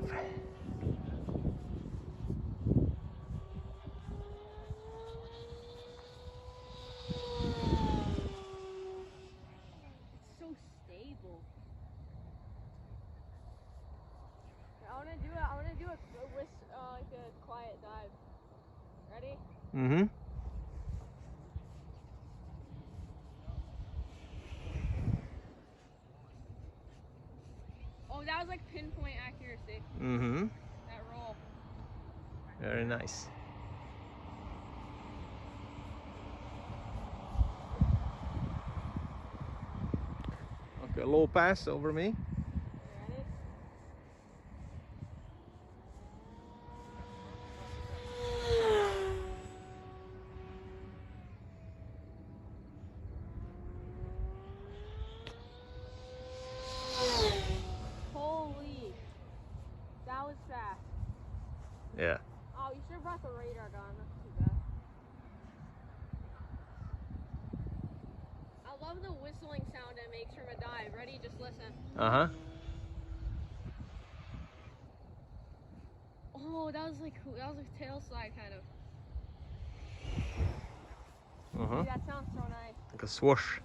dive. I want to do like a quiet dive. Ready? Mm-hmm. Oh, that was like pinpoint accuracy. Mm-hmm. That roll. Very nice. Okay, low pass over me. Ready? Holy, that was fast. Yeah. Oh, you should have brought the radar gun. That's too bad. I love the whistling sound it makes from a dive. Ready? Just listen. Uh-huh. Oh, that was like cool. That was a tail slide kind of. Uh-huh. Dude, that sounds so nice. Like a swoosh.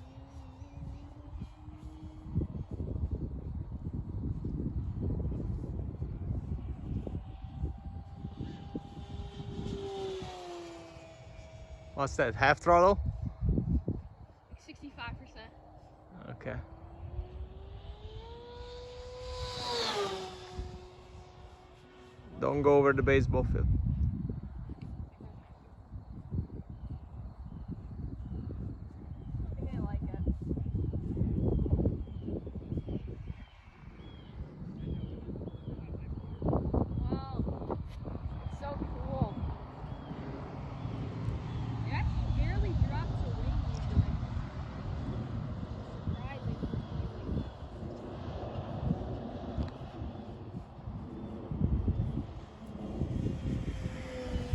What's that? Half throttle? Like 65%. Okay. Don't go over the baseball field. I think I like it. Wow. It's so cool. It actually barely drops away usually. Surprising.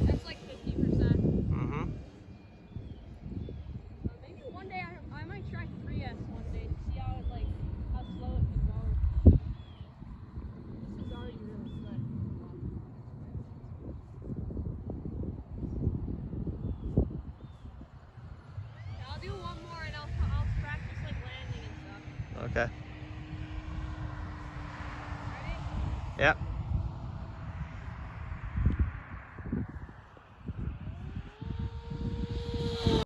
That's like 50%. Mm-hmm. Maybe one day I might try 3S one day to see how slow it can go. This is already really slick. Yeah, I'll do one more and I'll practice like landing and stuff. Okay. Ready? Yeah.